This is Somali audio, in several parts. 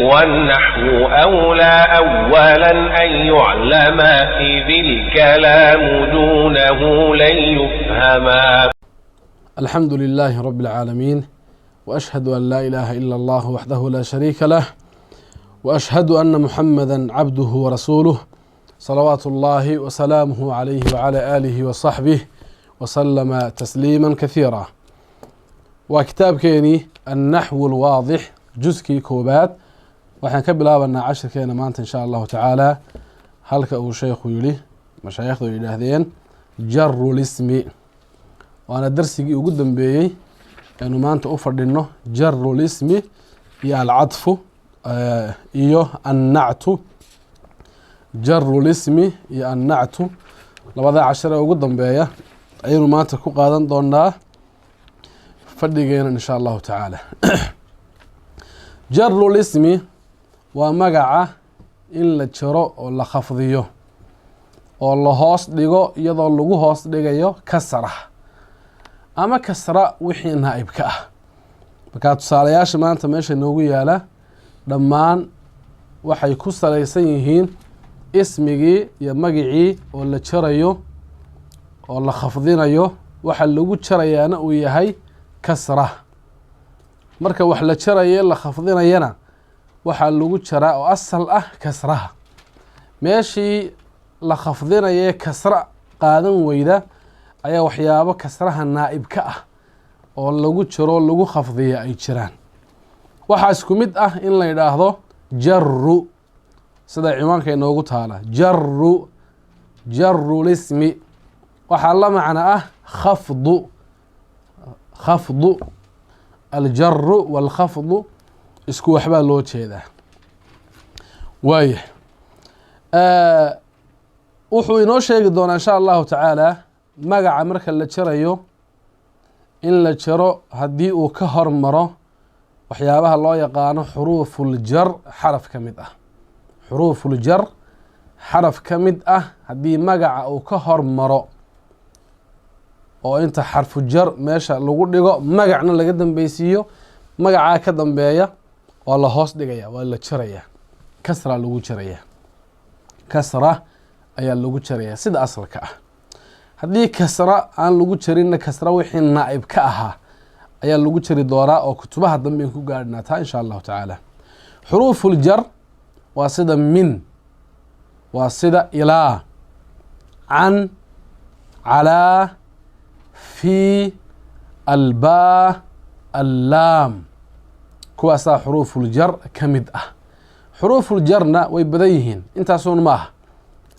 والنحو أولى أولا أن يعلم إذ الكلام دونه لن يفهما. الحمد لله رب العالمين، وأشهد أن لا إله إلا الله وحده لا شريك له، وأشهد أن محمدا عبده ورسوله صلوات الله وسلامه عليه وعلى آله وصحبه وسلم تسليما كثيرا. وكتاب كيني النحو الواضح جزكي كوبات، وحن كبلابنا 10 كينا مانت إن شاء الله تعالى. هلك أو شيخ يلي مشايخ يلي هذين جر الاسم، وأنا درسي قدام بيي أنه مانت أفرد إنه جر الاسم يا العطف إيوه النعت، جر الاسم يا النعت لبدا 10 وقدام بيي أينو مانت كو قادن دونا فديغينا إن شاء الله تعالى. جر الاسم ومقعة إن لا جرو أو لا خفضيو أو لا هوس ديغو يدو لغو هوس ديغيو كسره أما كسره وحي نائب كأه. بكاتو سالياش مانتا ميشا نوغو يالا دمان waxay ku salaysan yihiin ismigii iyo magicii oo la jarayo oo la khafdinayo, waxa lagu jarayaana uu yahay kasra. marka wax la jarayo la khafdinayana waxa lagu jaraa oo asal ah kasraha. meeshii la khafdinayo kasra qaadan weyda ayaa waxyaabo kasraha naa'ib ka ah oo lagu jaro lagu khafdiyo ay jiraan. waxa isku mid ah in la yiraahdo jarru, sida ciwaanka inoogu taala jarru, jarru lismi. waxa la macna ah khafdu, khafdu aljarru walkhafdu isku waxbaa loo jeedaa. waaya wuxuu inoo sheegi doonaa insha allahu tacaala magaca marka la jarayo in la jaro haddii uu ka hormaro waxyaabaha loo yaqaano xuruufuljar xaraf ka mid ah. xuruufuljar xaraf ka mid ah haddii magaca uu ka hormaro oo inta xarfu jar meesha lagu dhigo magacna laga dambeysiiyo, magacaa ka dambeeya waa la hoos dhigaya, waa la jaraya, kasra lagu jaraya, kasra ayaa lagu jaraya sida asalka ah. haddii kasra aan lagu jarinna kasra wixii naa'ib ka ahaa ayaa lagu jari doonaa oo kutubaha dambe ku gaadhnaa taa insha allahu tacaala. xuruuful jar waa sida min, waa sida ilaa, can, calaa, في الباء، اللام، كواسا حروف الجر كمد حروف الجرنا ويبديهن انت سون ماه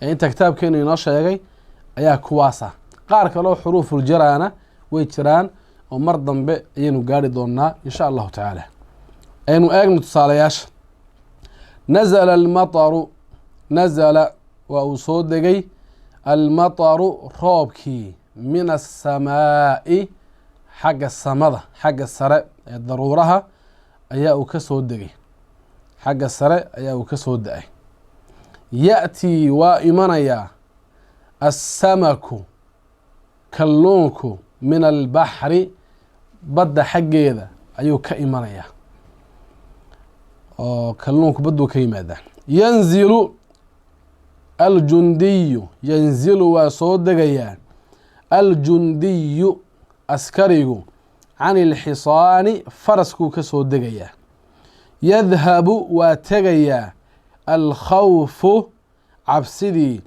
انت كتاب كينو ينو شيغاي ايا كواسا قار كلو حروف الجرانا ويجران oo mar dambe ayaynu gaari doonaa insha allahu tacaala. aynu eegno tusaalayaasha. nazala almataru, nazala waa uu soo degay, almataru roobkii, min asamaa'i xagga samada, xagga sare ee daruuraha ayaa uu ka soo degay, xagga sare ayaa uu ka soo da-ay. ya'tii waa imanayaa assamaku kalluunku min albaxri badda xaggeeda ayuu ka imanayaa oo kalluunku badduu ka yimaadaa. yanzilu aljundiyu, yanzilu waa soo degayaa aljundiyu askarigu can ilxisaani faraskuu ka soo degayaa. yadhabu waa tegayaa alkhawfu cabsidii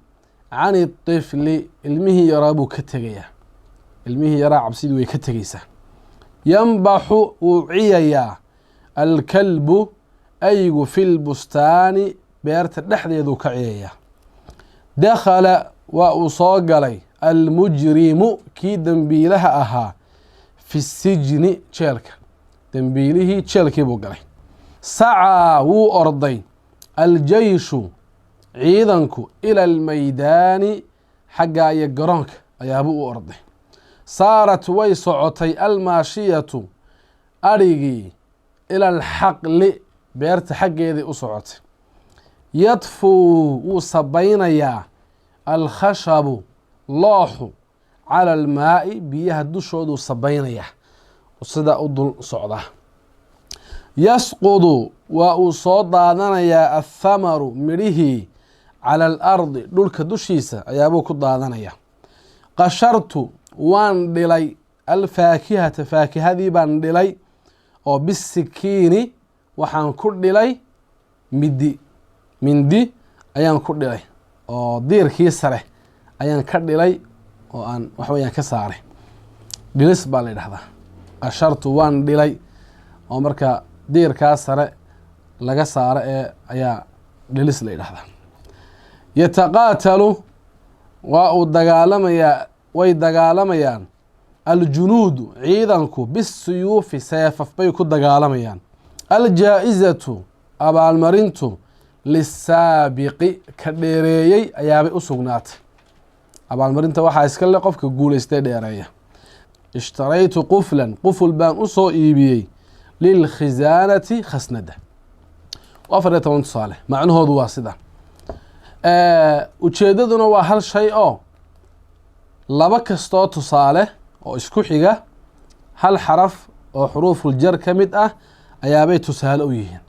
can iطifli ilmihii yaraa buu ka tegayaa, ilmihii yaraa cabsidii way ka tegaysaa. yanbaxu wuu ciyayaa alkalbu aygu fi lbustaani beerta dhexdeeduu ka ciyayaa. dakhala waa uu soo galay almujrimu kii dembiilaha ahaa fi sijni jeelka, dembiilihii jeelkii buu galay. sacaa wuu orday aljeyshu ciidanku ila almaydaani xaggaa iyo garoonka ayaabuu u orday. saarat way socotay almaashiyatu adhigii ila alxaqli beerta xaggeedii u socotay. yadfuu wuu sabaynayaa alkhashabu looxu cala almaa'i biyaha dushooduu sabaynayaa sidaa u dul socdaa. yasqudu waa uu soo daadanayaa athamaru midhihii cala alardi dhulka dushiisa ayaabuu ku daadanaya. qashartu waan dhilay alfaakihata faakihadii baan dhilay oo bisikiini waxaan ku dhilay mindi ayaan ku dhilay oo diirkii sare ayaan ka dhilay oo aan waxweyaan ka saaray. dhilis baa la yidhahdaa. qashartu waan dhilay oo marka diirkaa sare laga saaro ayaa dhilis la yidhahdaa. yataqaatalu waa uu dagaalamayaa, way dagaalamayaan aljunuudu ciidanku bisuyuufi seefaf bay ku dagaalamayaan. aljaa'izatu abaalmarintu lisaabiqi ka dheereeyey ayaabay u sugnaatay. abaalmarinta waxaa iska le qofka guulaystay dheereeya. ishtaraytu quflan quful baan u soo iibiyey lilkhisaanati khasnada. 14 tusaale macnahoodu waa sida. ujeedaduna waa hal shay oo laba kastoo tusaale oo isku xiga hal xaraf oo xuruufuljar ka mid ah ayaabay tusaale u yihiin.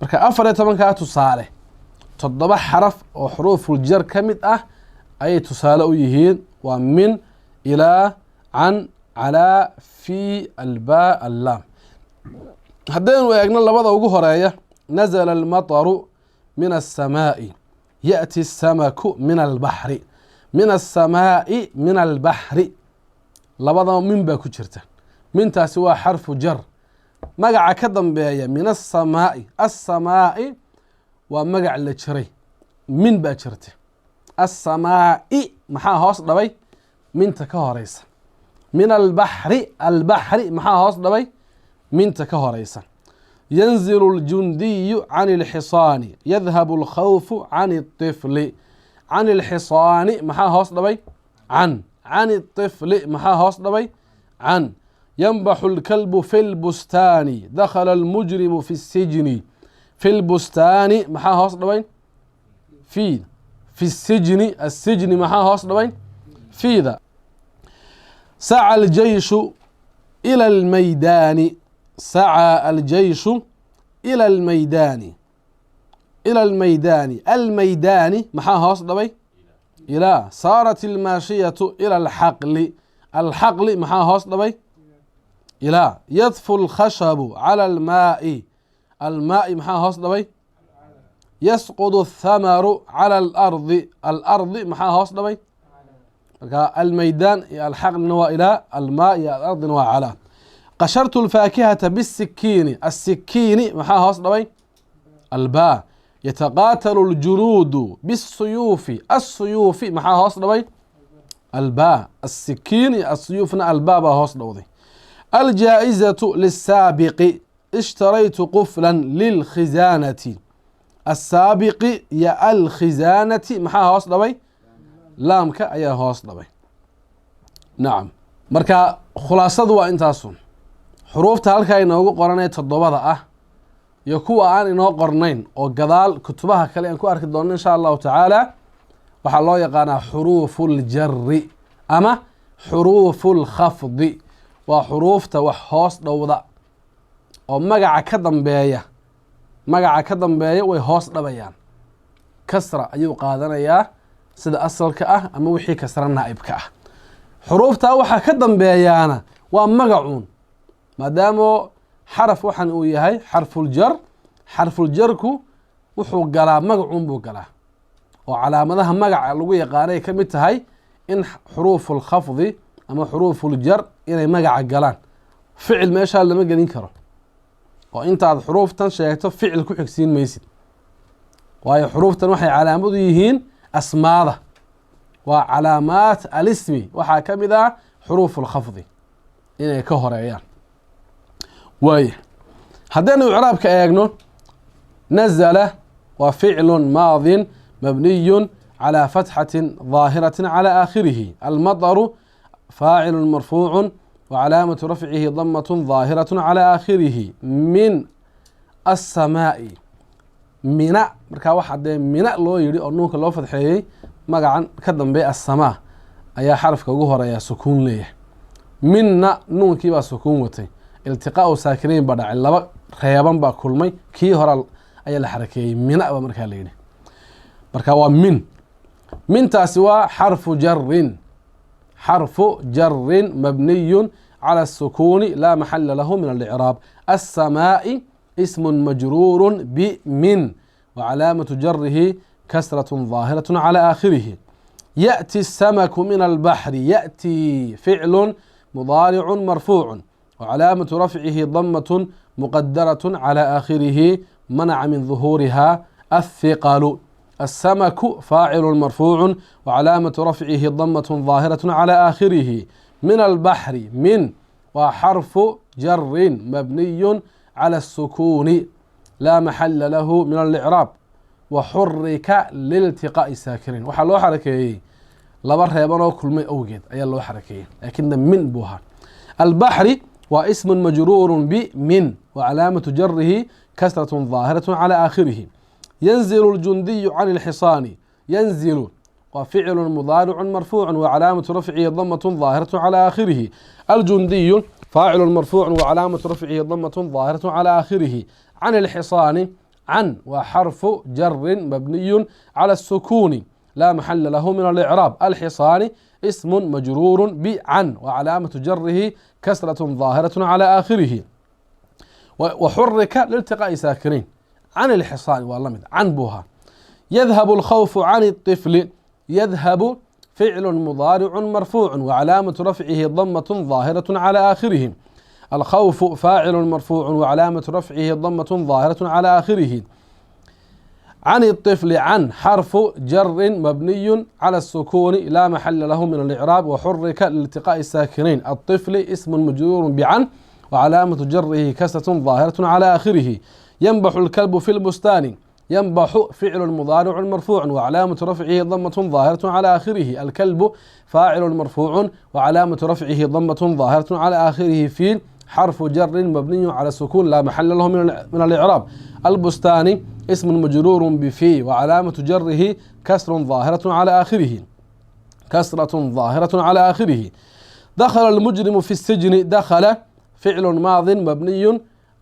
marka 14kaa tusaale 7 xaraf oo xuruufuljar ka mid ah ayay tusaale u yihiin. waa min, ilaa, can, calaa, fi, albaa, allaam. haddaynu eegno labada ugu horeeya, nazala almataru min aلsamaa'i yaأti الsamaku min albaxri. min aلsamaa'i min albaxri labadaba min baa ku jirta. mintaasi waa xarfu jar. magaca ka dambeeya min aلsamaa'i, aلsamaa'i waa magac la jiray, min baa jirta. aلsamaa'i maxaa hoos dhabay? minta ka horeysa. min albaxri, albaxri maxaa hoos dhabay? minta ka horeysa. yanzilu اljundiyu can اlxisaani yadhabu اlkhawfu can الطifli. can اlxisaani maxaa hoos dhabay? can. can الطifli maxaa hoos dhabay? can. yanbaxu اlkalbu fi اlbustaani dakhala اlmujrimu fi الsijni. fi اlbustaani maxaa hoos dhabay? fiid. fi الsijni, الsijni maxaa hoos dhabay? fiida. saca aljeyshu ila almaydaani. saca aljeyshu ila almaydaani. ila almaydaani. almaydaani maxaa hoos dhabay? ilaa. saarat ilmaashiyatu ila alxaqli. alxaqli maxaa hoos dhabay? ilaa. yadfu اlkhashabu cala almaa'i. almaa'i maxaa hoos dhabay? yasqudu athamaru cala alardi. alardi maxaa hoos dhabay? marka almaydaan iyo alxaqlina waa ilaa, almaa iyo alardina waa calaa. qashartu alfaakihata bisikiini. asikiini maxaa hoos dhabay? albaa. yataqaatalu aljunuudu bisuyuufi. asuyuufi maxaa hoos dhabay? albaa. asikiin iyo asuyuufna albaa baa hoos dhowday. aljaa'izatu lisaabiqi. ishtaraytu quflan lilkhisaanati. asaabiqi iyo alkhisaanati maxaa hoos dhabay? laamka ayaa hoos dhabay. nacam. marka khulaasadu waa intaasun. xuruufta halkaa inoogu qoranee 7 ah iyo kuwa aan inoo qornayn oo gadaal kutubaha kale aan ku arki doonno insha allahu tacaala waxaa loo yaqaanaa xuruufu اljari ama xuruufu اlkhafdi. waa xuruufta wax hoos dhowda oo magaca ka dambeeya way hoos dhabayaan. kasra ayuu qaadanayaa sida asalka ah ama wixii kasra naa'ibka ah. xuruuftaa waxaa ka dambeeyaana waa magacuun, maadaama xaraf waxan uu yahay xarfuljar. xarfuljarku wuxuu galaa magacuun buu galaa oo calaamadaha magaca lagu yaqaanay ka mid tahay in xuruufulkhafdi ama xuruufuljar inay magaca galaan. ficil meeshaa lama gelin karo oo intaad xuruuftan sheegto ficil ku xigsiin maysid, waayo xuruuftan waxay calaamadu yihiin asmaada. waa calaamaat alismi. waxaa ka mid ah xuruufulkhafdi inay ka horeeyaan. waaya haddaynu icraabka eegno, nazala waa ficlu maadin mabniyu calى fatxati ظaahiraةi calى aakhirihi. almaطru faacilu marfuucu wacalaamatu rafcihi damaة ظaahiraة calى aakhirihi. min aلsamaa'i. mina markaa waxa dee mina loo yidhi oo nuunka loo fadxeeyey, magacan ka dambeeya aلsamaa ayaa xarafka ugu horeeya sukuun leeyahay. minna nuunkii baa sukuun watay, iltiqaau saakinayn baa dhacay, laba reeban baa kulmay, kii hora ayaa la xarakeeyey, mina ba markaa la yidhi. marka waa min. mintaasi waa xarfu jarin, xarfu jarin mabniyun cala الsukuuni laa maxala lahu min alicraab. aلsamaaءi ism majruur bimin wacalaamatu jarihi kasraة ظaahiraة calى aakhirihi. yaأti الsamaku min albaxri, yaأti ficlu mudaaricu marfuucu wcalaamatu rafcihi damaة muqadaraة calى aakhirihi manaca min ظuhuuriha الhiqalu. الsمك فاacل مرفوع وعلاaمة رفعه ضمة ظاaهرة على آkhرiه. من البحر min waa xرف جر مبني على السكون لا محل له من الإعراب وxurika لالتiقاء ساakنين. waxaa loo xarakeeyey laba reebanoo kulmay awgeed ayaa loo xarakeeyey, laakina min buu ahaa. البحر waa اسم مجrور بmin وعلاaمة جره كسرة ظاaهرة على آkhرiه. ينزل الجندي عن الحصان، ينزل وفعل مضارع مرفوع وعلامة رفعه ضمة ظاهرة على آخره. الجندي فاعل مرفوع وعلامة رفعه ضمة ظاهرة على آخره. عن الحصان، عن وحرف جر مبني على السكون لا محل له من الإعراب. الحصان اسم مجرور بعن وعلامة جره كسرة ظاهرة على آخره. وحرك لالتقاء ساكنين. عن الحصان waa la mid can buha. يذهب الخوف عن الطفل، يذهب فعل مضارع مرفوع وعلامة رفعه ضمة ظاهرة على آخره. الخوف فاعل مرفوع وعلامة رفعه ضمة ظاهرة على آخره. عن الطفل عن حرف جر مبني على السكون لا محل له من الإعراب وحرك لالتقاء الساكنين. الطفل اسم مجرور بعن وعلامة جره كسرة ظاهرة على آخره. ينبح الكلب في البستان، ينبح فعل مضارع مرفوع وعلامة رفعه ضمة ظاهرة على آخره. الكلب فاعل مرفوع وعلامة رفعه ضمة ظاهرة على آخره. في حرف جر مبني على السكون لا محل له من الإعراب. البستان اسم مجرور بفي وعلامة جره كسر ظاهرة على آخره، كسرة ظاهرة على آخره. دخل المجرم في السجن، دخل فعل ماض مبني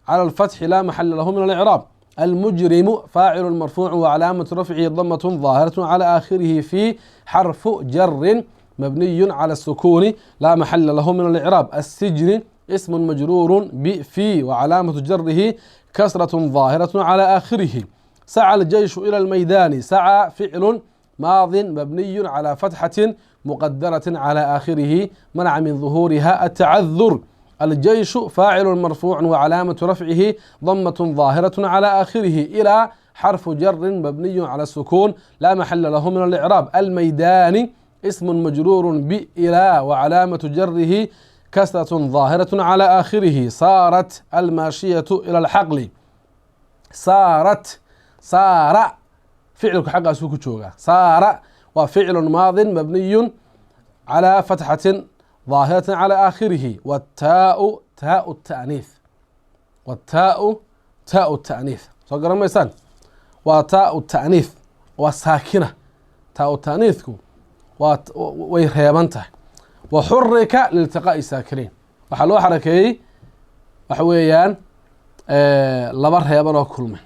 على الفتح لا محل له من الإعراب. المجرم فاعل مرفوع وعلامة رفعه ضمة ظاهرة على آخره. في حرف جر مبني على السكون لا محل له من الإعراب. السجن اسم مجرور بفي وعلامة جره كسرة ظاهرة على آخره. سعى الجيش إلى الميدان، سعى فعل ماض مبني على فتحة مقدرة على آخره منع من ظهورها التعذر. الجيش فاعل مرفوع وعلامة رفعه ضمة ظاهرة على آخره. إلى حرف جر مبني على السكون لا محل له من الإعراب. الميدان اسم مجرور بإلى وعلامة جره كسرة ظاهرة على آخره. صارت الماشية إلى الحقل، صارت صار فعلك حق سوق جوجا. صار وفعل ماض مبني على فتحة ظاهرة على آخره. والتاء تاء التأنيث، والتاء تاء التأنيث soo garan maysaan waa تاء التأنيث waa saakina. تاء التأنيثku way reeban tahay. وxurika لالتiقاء saakiniin waxaa loo xarakeeyey waxa weeyaan laba reeban oo kulmay.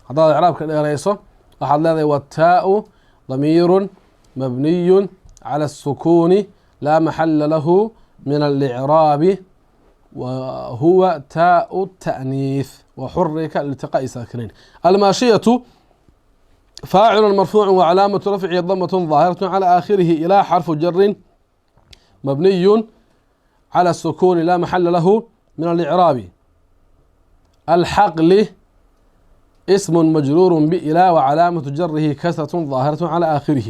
haddaad icraabka dheerayso waxaad leedahay والتاء ضمير مبني على السكون لا محل له من الإعراب وهو تاء التأنيث وحرك لالتقاء ساكنين. الماشية فاعل مرفوع وعلامة رفعه ضمة ظاهرة على آخره. إلى حرف جر مبني على السكون لا محل له من الإعراب. الحقل اسم مجرور بإلى وعلامة جره كسرة ظاهرة على آخره.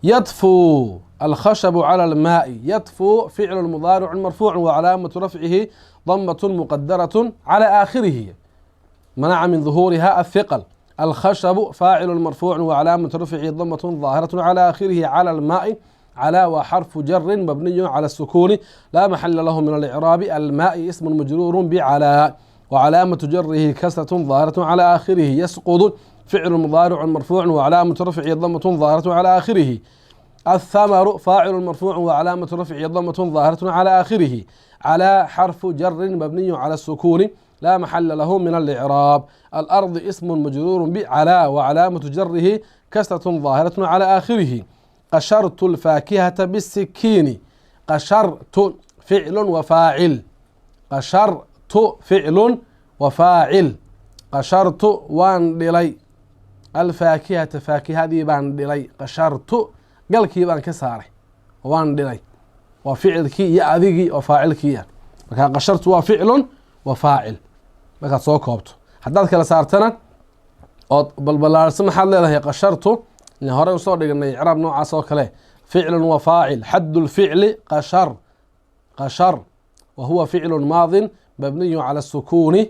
يطفو الخشب على الماء، يطفو فعل مضارع مرفوع وعلامة رفعه ضمة مقدرة على آخره منع من ظهورها الثقل. الخشب فاعل مرفوع وعلامة رفعه ضمة ظاهرة على آخره. على الماء على وحرف جر مبني على السكون لا محل له من الإعراب. الماء اسم مجرور بعلى وعلامة جره كسرة ظاهرة على آخره. يسقط فعل مضارع مرفوع وعلامة رفعه ضمة ظاهرة على آخره. الثمر فاعل مرفوع وعلامة رفعه ضمة ظاهرة على آخره. على حرف جر مبني على السكون لا محل له من الإعراب. الأرض اسم مجرور بعلى وعلامة جره كسرة ظاهرة على آخره. قشرت الفاكهة بالسكين. قشرت فعل وفاعل. قشرت فعل وفاعل. قشرت وان دلي الفاكهة فاكهة دي بان دلي. قشرت قلكي بان كساره وان دلي وفعلكي يا أذيقي وفاعلكي. قشرت وفعل وفاعل markaad soo koobto. haddaad kala saartana ood balbalaarsa maxaad leedahay qashartu in hore usoo dhignay icraab noocaas oo kale ficlun wa faacil xaddu lficli qashar qashar wa huwa ficlu maadin mabniyu cala الsukuni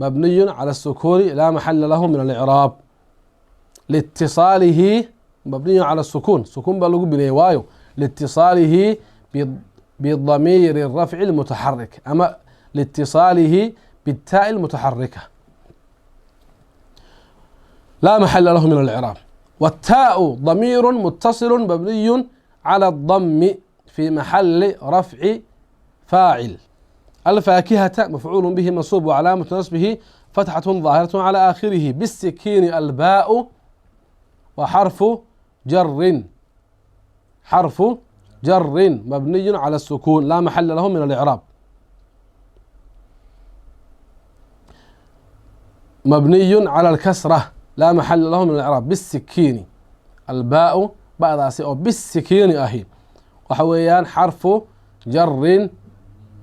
mabniyu cala الsukuni laa maxala lahu min alicraab liitiصaalihi mabniyu cala الsukun sukun baa lagu bineeyey waayo liitiصaalihi bidamiiri الrafci اlmutaxarik ama liitiصaalihi بالتاء المتحركة لا محل له من الإعراب. والتاء ضمير متصل مبني على الضم في محل رفع فاعل. الفاكهة مفعول به منصوب وعلامة نصبه فتحة ظاهرة على آخره. بالسكين الباء وحرف جر حرف جر مبني على السكون لا محل له من الإعراب. مبني على الكسرة لا محل له من الإعراب. بالسكين الباء بعض أو بالسكين أهي وحويان حرف جر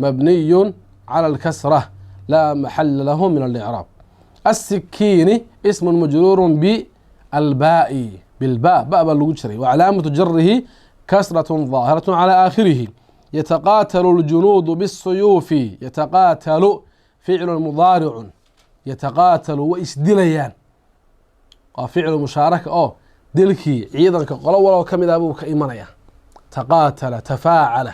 مبني على الكسرة لا محل له من الإعراب. السكين اسم مجرور بالباء بالباء باء بالوجري وعلامة جره كسرة ظاهرة على آخره. يتقاتل الجنود بالسيوف. يتقاتل فعل مضارع يتقاتل وإسدليان وفعل مشاركة أو دلكي عيدا كقلو ولو كمد أبوك إيمانيا. تقاتل تفاعل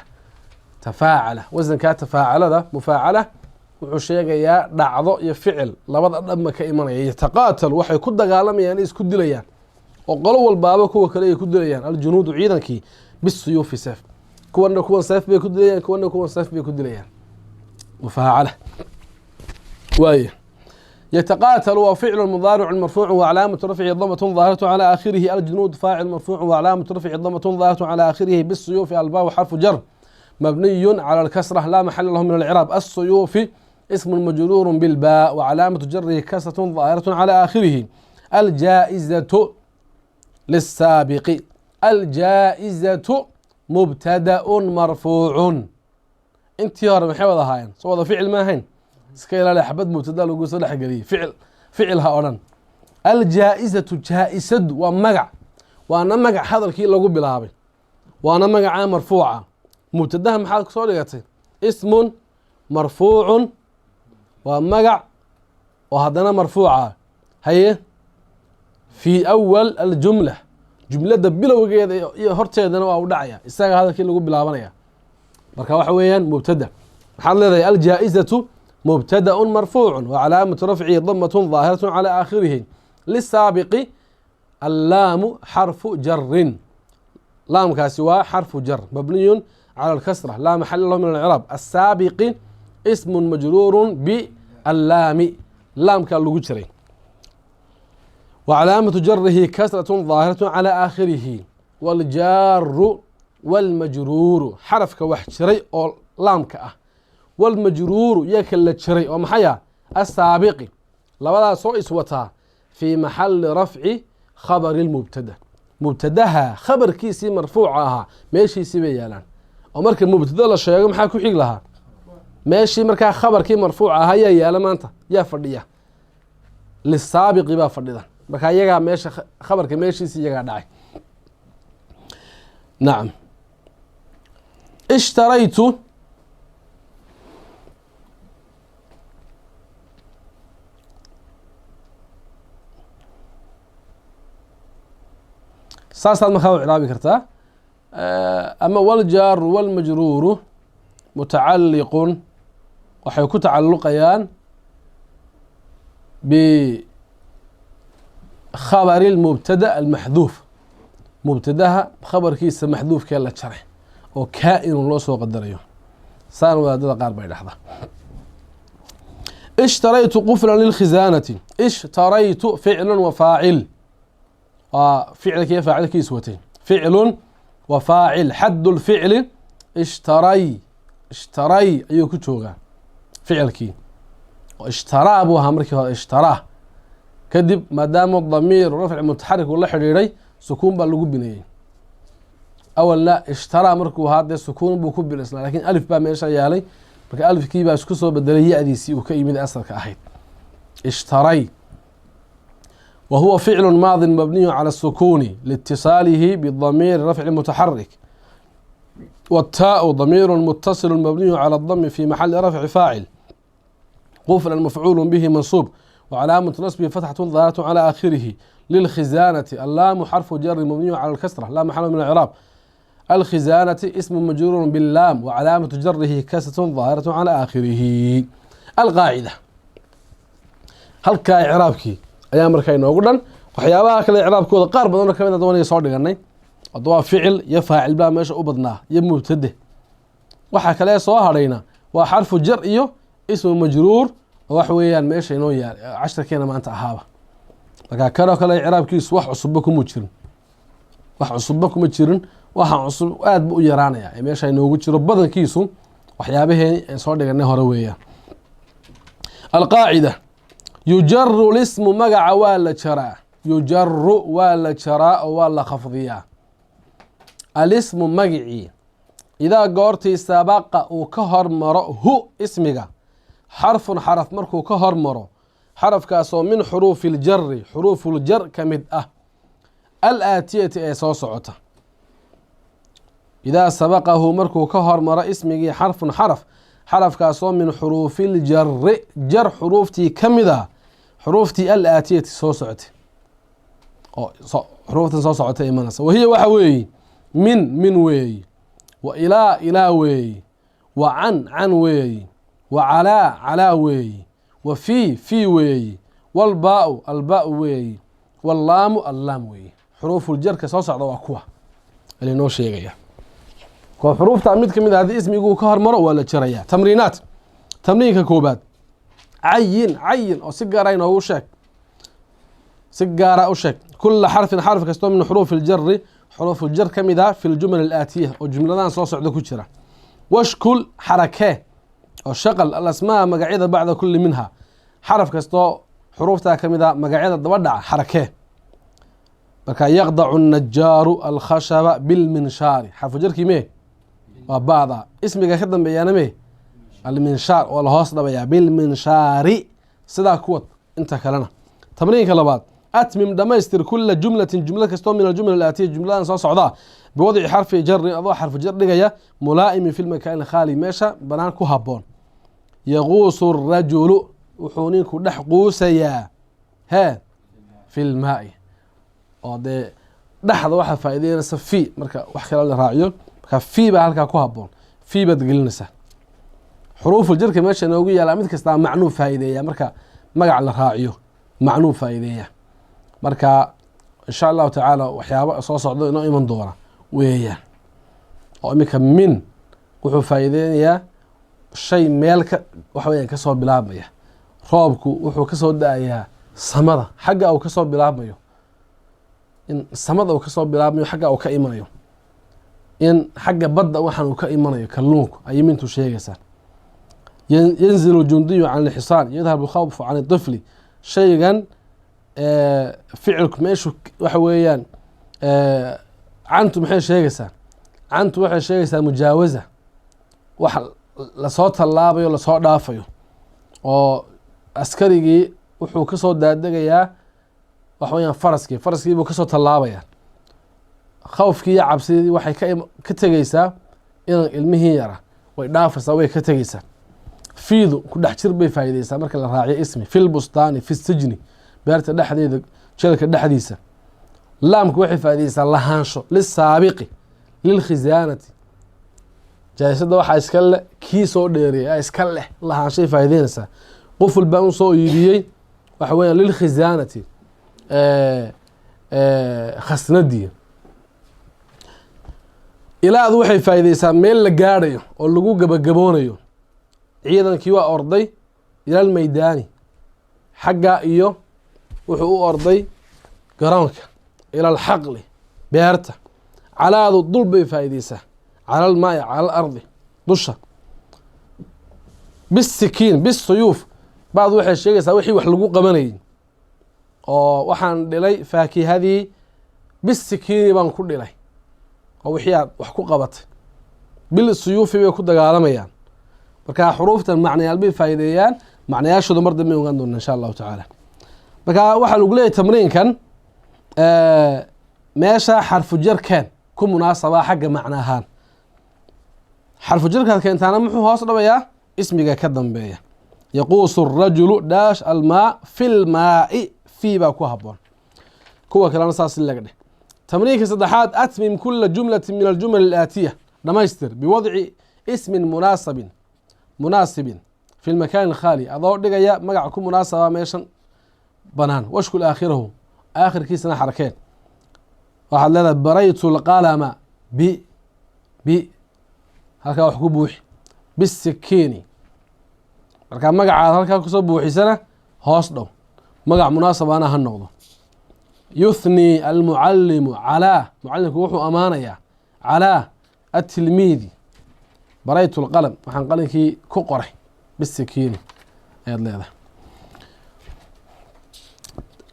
تفاعل وزن كتفاعل ذا مفاعلة وحشيق يا دعضو يفعل لبض أما كإيمانيا. يتقاتل وحي كد قالم يعني إس كدليان وقلو البابك هو كلي كدليان. الجنود عيدا كي بالسيوف سيف كون سيف بيكدليان كون سيف بيكدليان مفاعلة وايه. يتقاتل وفعل مضارع مرفوع وعلامة رفعه ضمة ظاهرة على آخره. الجنود فاعل مرفوع وعلامة رفعه ضمة ظاهرة على آخره. بالسيوف الباء حرف جر مبني على الكسرة لا محل له من الإعراب. السيوف اسم مجرور بالباء وعلامة جره كسرة ظاهرة على آخره. الجائزة للسابق. الجائزة مبتدأ مرفوع. انتيار محوضة هاين صوت فعل ما هين سكيلا لحبد مبتدا لو صدح قلي فعلها أوران. الجائزة جائزة ومقع وانا مقع هذا الكي لو بلابي وانا مقع مرفوعة مبتداها محل كسورياتي اسم مرفوع ومقع وهذانا مرفوعة هي في أول الجملة جملة بلو جيد هرتيدنا أو داعية استاغ هذا الكي لو بلابنيا marka waxa weeyaan mubtada maxaa leedahay الجائزة مبتدأ مرفوع وعلامة رفعه ضمة ظاهرة على آخره. للسابق اللام حرف جر لام كاسوا حرف جر مبني على الكسرة لا محل له من الإعراب. السابق اسم مجرور باللام لام كان لو جري وعلامة جره كسرة ظاهرة على آخره. والجار والمجرور حرف كوحشري أو لام كأه والمجرور يكل جري ومحيا السابق لبدا سو اسوتا في محل رفع خبر المبتدا. مبتداها خبر كيسي مرفوعها ماشي سيبيالان او marka mubtada la sheego maxaa ku xig lahaa meeshii markaa khabarkii marfuuca ahaa yaala maanta yaa fadhiya lisaabiqi baa fadhida marka iyaga meesha khabarka meeshiisa iyaga dhacay. نعم اشتريت ساساد مخاو عرابي كرتا أما والجار والمجرور متعلق وحي كتعلقيان بخبر المبتدأ المحذوف mubtadaha khabarkiisa maxduufkee la jaray oo kaa-inun loo soo qadarayo saan wadaadada qaar bay dhahdaa ishtaraytu quflan lilkhisaanati ishtaraytu ficlun wa faacil waa ficilkiiyo faacilkiis watay ficlun wa faacil xaddu lficli ishtaray ayuu ku joogaa ficilkii oo ishtaraa buu ahaa markii hore ishtaraa kadib maadaama damiir rafci mutaxarik uu la xidhiidhay sukuun baa lagu bineeyey awalna ishtaraa markuu ahaa dee sukuun buu ku bilaysnaa lakin alif baa meesha yaalay marka alifkii baa isku soo bedelay ya-diisii uu ka yimid asalka ahayd ishtaray wa huwa ficlu maadin mabniyu cala الsukuuni liitiصaalihi bidamiiri rafci mutaxarik wالtaau damiiru mutasilu mabniyu calى الdmi fi maxali rafci faacil qufla mafcuul bihi mansuub وcalaamaة nasbihi fatxaة daahiraة calى aakhirihi lilkhisaanati allaamu xarfu jari mabniyu calى اlkasra laa maxala min اcraab alkhisaanati ismu majruur biاllaam wcalaamaةu jarihi kasratun daahiraة calى aakhirihi alqaacida halkaa icraabkii ayaa markaa inoogu dhan waxyaabaha kale icraabkooda qaar badanoo kamid doonaya soo dhiganay wada waa ficil iyo faacil baa meesha u badnaa iyo mubtade waxa kale soo hadhayna waa xarfu jar iyo ismu majruur oo wax weeyaan meesha inoo yaal casharkeena maanta ahaaba markaa kanoo kale icraabkiisu wax cusubba kuma jirin waxa cusub aad bu u yaraanaya ee meesha inoogu jiro badankiisu waxyaabaheen aan soo dhiganay hore weeyaan alqaacida yujaru lismu magaca waa la jaraa yujaru waa la jaraa oo waa la khafdiyaa alismu magicii idaa goortii sabaqa uu ka hormaro hu ismiga xarfun xaraf markuu ka hormaro xarafkaasoo min xuruufi ljari xuruufuljar ka mid ah alaatiyati ee soo socota idaa sabaqahu markuu ka hormaro ismigii xarfun xaraf xarafkaasoo min xuruufiljari jar xuruuftii ka mid ah xuruuftii alaatiyati soo socotay oo xuruuftan soo socota imanaysa wahiya waxa weeye min weeyi wa ilaa weeyi wa can weeyi wa calaa weeyi wa fii weeyi walbaau albaau weeyi wallaamu allaam weeyi xuruufuljarka soo socda waa kuwa alinoo sheegaya koo xuruufta mid kamid a haddii ismiguu ka hormaro waa la jarayaa tamriinaat tamriinka koobaad cayin oo si gaara inoogu sheeg si gaara u sheeg kula xarfin xarf kastoo min xuruufi ljari xuruufuljar ka mid ah fi ljumal alaatiya oo jumladahan soo socda ku jira washkul xarakee oo shaqal alasmaa magacyada bacda kuli minha xaraf kastoo xuruuftaa ka mid a magacyada daba dhaca xarakee marka yaqdacu الnajaaru alkhashaba bilminshaari xarfujarkii mee waa bacda ismiga ka dambeeyaana mee alminshaar oo lahoos dhabayaa bilminshaari sidaa kuwad inta kalena tamriinka labaad atmim dhamaystir kula jumlatin jumla kastoo min aljumla alaatiya jumladan soo socdaa biwadci xarfi jarin adoo xarfu jar dhigaya mulaa'imin fi lmakaani khaali meesha banaan ku haboon yaquusu rajulu wuxuu ninku dhex quusayaa fi lmaai oo dee dhexda waxaa faa'ideynaysa fii marka wax kale la raaciyo marka fii baa halkaa ku haboon fii baad gelinaysaa xuruuful jarka meesha inoogu yaalaa mid kastaa macnuu faa'ideeya marka magac la raaciyo macnuu faa'ideeya marka insha allahu tacaala waxyaaba soo socdo inoo iman doona weeyaan oo iminka min wuxuu faa'iideynayaa shay meel ka wax weeyaan kasoo bilaabmaya roobku wuxuu kasoo da-ayaa samada xagga uu kasoo bilaabmayo in samada uu kasoo bilaabmayo xagga uu ka imanayo in xagga badda waxaan uu ka imanayo kalluunku ayay mintu sheegaysaa yanzilu jundiyu can lxisaan yadhabu khawfu can طifli shaygan ficilku meeshu waxa weeyaan cantu maxay sheegaysaa cantu waxay sheegaysaa mujaawaza wax lasoo tallaabayo lasoo dhaafayo oo askarigii wuxuu kasoo daadegayaa waxa weyaan faraskii buu kasoo tallaabayaa khawfkii iyo cabsidii waxay ka tegeysaa inan ilmihii yara way dhaafaysaa way ka tegeysaa fiidu ku dhex jir bay faa'iideysaa marka la raaciyo ismi fi lbustaani fi sijni beerta dhexdeeda jeelka dhexdiisa laamku waxay faa'iideysaa lahaansho lisaabiqi lilkhisaanati jaayisada waxaa iska le kii soo dheereeyay iska leh lahaanshay faa'iideynaysaa quful baan u soo iibiyey waxa weeyaan lilkhisaanati khasnadii ilaadu waxay faa'iideysaa meel la gaadhayo oo lagu gabagaboonayo ciidankii waa orday ilal maydaani xagga iyo wuxuu u orday garoonka ilal xaqli beerta calaadu dul bay faa'iideysaa calal maa'i calal ardi dusha bisikiin bisuyuuf bacdu waxay sheegaysaa wixii wax lagu qabanayay oo waxaan dhilay faakihadii bisikiini baan ku dhilay oo wixii aad wax ku qabatay bil suyuufi bay ku dagaalamayaan marka xuruuftan macnayaal bay faa'iideeyaan macnayaashooda mar dambe ogaan doona insha allahu tacaala marka waxaa lagu leeyahay tamriinkan meesha xarfu jarkeen ku munaasabaa xagga macna ahaan xarfu jarkaad keentaana muxuu hoos dhabayaa ismiga ka dambeeya yaquusu rajulu daash almaa fi lmaa'i fii baa ku haboon kuwa kalena saas laga dheh tamriinka saddexaad atmim kula jumlati min aljumal alaatiya dhamaystir biwadci ismin munaasibin fi lmakaan alkhaali adoo dhigaya magac ku munaasaba meeshan banaan washkul aakhirahu aakhirkiisana xarakeen waxaad leedahay baraytu lqalama bi halkaa wax ku buuxi bisikiini markaa magacaad halkaa kusoo buuxisana hoos dhow magac munaasabana ha noqdo yuhnii almucalimu calaa mucalimku wuxuu amaanayaa calaa atilmiidi baraytu lqalam waxaan qalinkii ku qoray bisikiini ayaad leedahay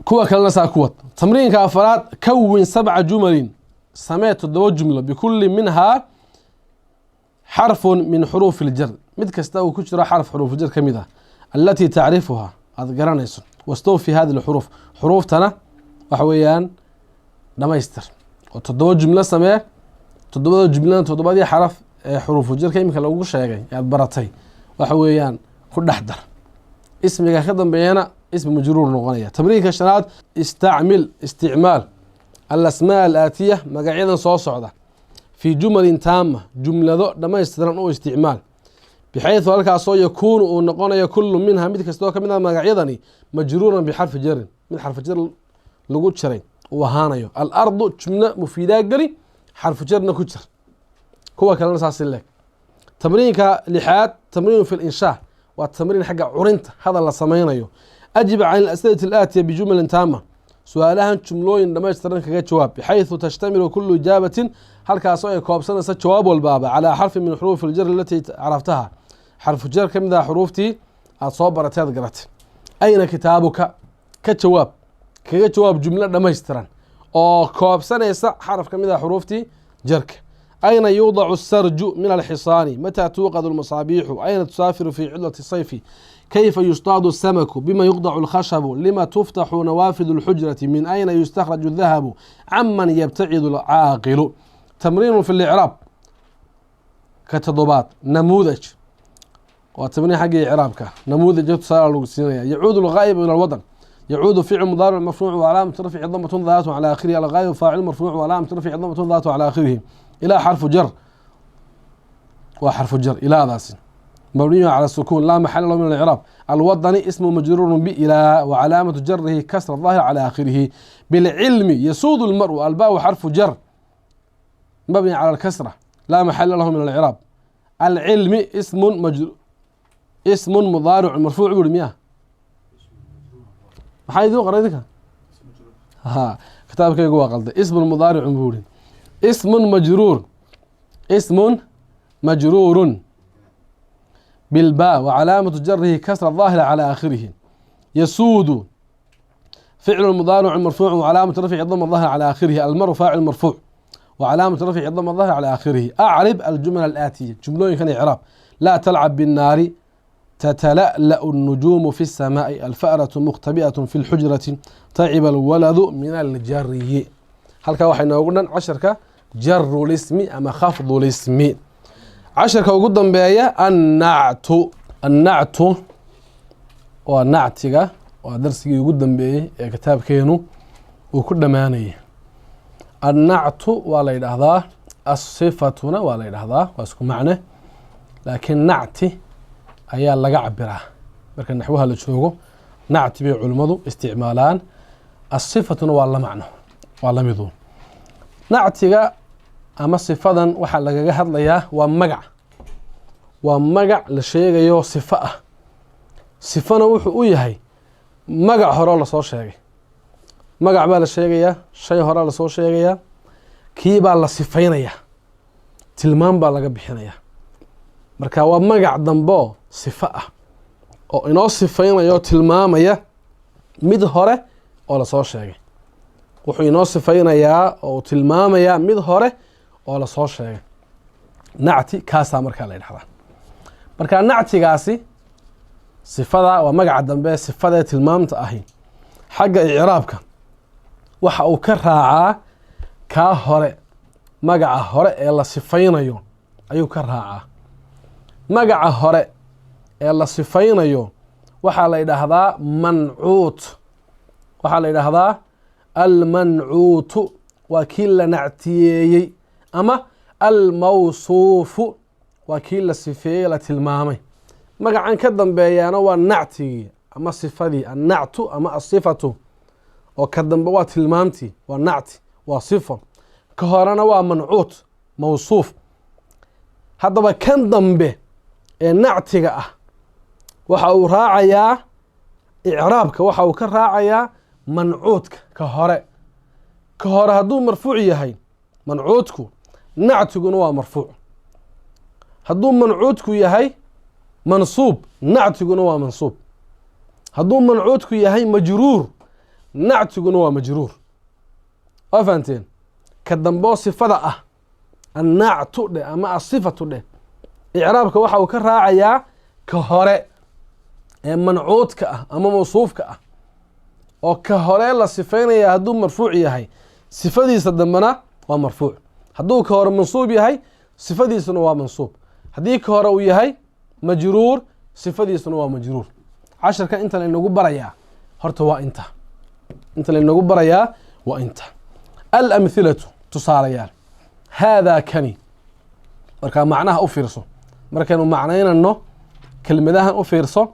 kuwa kalena saa kuwad tamriinka afaraad kawin 7 jumalin samee 7 jumlo bikulli minhaa xarfun min xuruufi iljar mid kasta uu ku jiro xarf xuruuf jar ka mid ah alatii tacrifuhaa aad garanayso wastawfi hadi lxuruuf xuruuftana waxa weeyaan dhamaystir oo 7 jumlo samee 7 jumlana 7 xaraf ee xuruufu jarka imika lagu sheegay aad baratay waxa weeyaan ku dhex dar ismiga ka dambeeyana اسم مجرور نقنية تمرين شناد استعمال الأسماء الآتية مقاعدا صوصعدة في جمل تامة جملة لما يستدرن أو استعمال بحيث ذلك أصو يكون ونقنية كل منها مثل كستوك منها مقاعدني مجرورا بحرف جر من حرف جر لقود شرين وهانيو الأرض جملة مفيدة قري حرف جر نكتر هو كلام أساس لك تمرين كلحاد تمرين في الإنشاء والتمرين حق عرنت هذا اللي سميناه أجب عن الأسئلة الآتية بجمل تامة سؤالها جملوين لما يسترن كجا جواب بحيث تشتمل كل إجابة هل كاسوية كوابسنا ست جواب والباب على حرف من حروف الجر التي عرفتها حرف الجر كم ذا حروفتي أصوبرت قرأت أين كتابك كجواب كجا جواب جملة لما يسترن أو كوابسنا يسع حرف كم ذا حروفتي جرك أين يوضع السرج من الحصان متى توقد المصابيح أين تسافر في عطلة الصيف كيف يصطاد السمك بما يقطع الخشب لما تفتح نوافذ الحجرة من أين يستخرج الذهب عمن يبتعد العاقل تمرين في الإعراب كتضباط نموذج وتمرين حق إعرابك نموذج يعود الغائب إلى الوطن يعود فعل مضارع مرفوع وعلامة رفع ضمة ذاته على آخره الغائب فاعل مرفوع وعلامة رفع ضمة ذاته على آخره إلى حرف جر وحرف جر إلى ذاس مبني على السكون لا محل له من الإعراب الوطني اسم مجرور بإلى وعلامة جره كسر الظاهر على آخره بالعلم يسود المرء الباء حرف جر مبني على الكسرة لا محل له من الإعراب العلم اسم مضارع مرفوع بالمياه maxay idin qoray idinka kitaabkaygu waa qalday ismun mudaaricun buu uri ismun majruurun بالباء وعلامة جره كسر الظاهر على آخره يسود فعل مضارع مرفوع وعلامة رفع الضم الظاهر على آخره المرء فاعل مرفوع وعلامة رفع الضم الظاهر على آخره أعرب الجمل الآتية جملون كان إعراب لا تلعب بالنار تتلألأ النجوم في السماء الفأرة مختبئة في الحجرة تعب الولد من الجري هل كواحنا قلنا عشرك جر الاسم أما خفض الاسم عشرك وقدم بآية النعت ونعتك ودرسك قدم بآية كتاب كينو وكل ماني النعت ولا يلحظة الصفتنا ولا يلحظة واسكو معنى لكن نعتي ayaa laga cabiraa marka naxwaha la joogo nacti bay culimadu isticmaalaan as-sifatuna waa la macno waa la midu nactiga ama sifadan waxaa lagaga hadlayaa waa magac. waa magac la sheegayo sifo ah. sifana wuxuu u yahay magac hore lasoo sheegay. magac baa la sheegayaa, shay hore lasoo sheegayaa, kii baa la sifaynayaa, tilmaam baa laga bixinayaa. marka waa magac dambo sifo ah oo inoo sifaynaya oo tilmaamaya mid hore oo lasoo sheegay. wuxuu inoo sifaynayaa oo tilmaamayaa mid hore oo lasoo sheegay. nacti kaasaa markaa la yidhahdaa. marka nactigaasi sifada waa magaca dambe sifadee tilmaamta ahi xagga icraabka waxa uu ka raacaa kaa hore, magaca hore ee la sifaynayo ayuu ka raacaa. magaca hore ee la sifaynayo waxaa la yidhaahdaa mancuut. waxaa la yidhaahdaa almancuutu, waa kii la nactiyeeyey, ama almawsuufu, waa kii la sifeeyey la tilmaamay. magacan ka dambeeyaana waa nactigii ama sifadii, annactu ama asifatu, oo ka dambe waa tilmaamtii, waa nacti, waa sifo. ka horena waa mancuut, mawsuuf. haddaba kan dambe ee nactiga ah waxa uu raacayaa icraabka, waxa uu ka raacayaa mancuudka ka hore. ka hore hadduu marfuuc yahay mancuudku, nactiguna waa marfuuc. hadduu mancuudku yahay mansuub, nactiguna waa mansuub. hadduu mancuudku yahay majruur, nactiguna waa majruur. waa fahanteen? ka damboo sifada ah annactu dheh ama asifatu dheh, icraabka waxa uu ka raacayaa ka hore ee mancuudka ah ama mawsuufka ah. oo ka hore la sifaynaya hadduu marfuuc yahay, sifadiisa dambena waa marfuuc. hadduu ka hore mansuub yahay, sifadiisuna waa mansuub. haddii ka hore uu yahay majruur, sifadiisuna waa majruur. casharka inta laynagu barayaa horta waa inta. inta laynagu barayaa waa inta. alamhilatu, tusaalayaal. haadaa kani, markaa macnaha u fiirso. markaynu macnaynano kelmadahan u fiirso,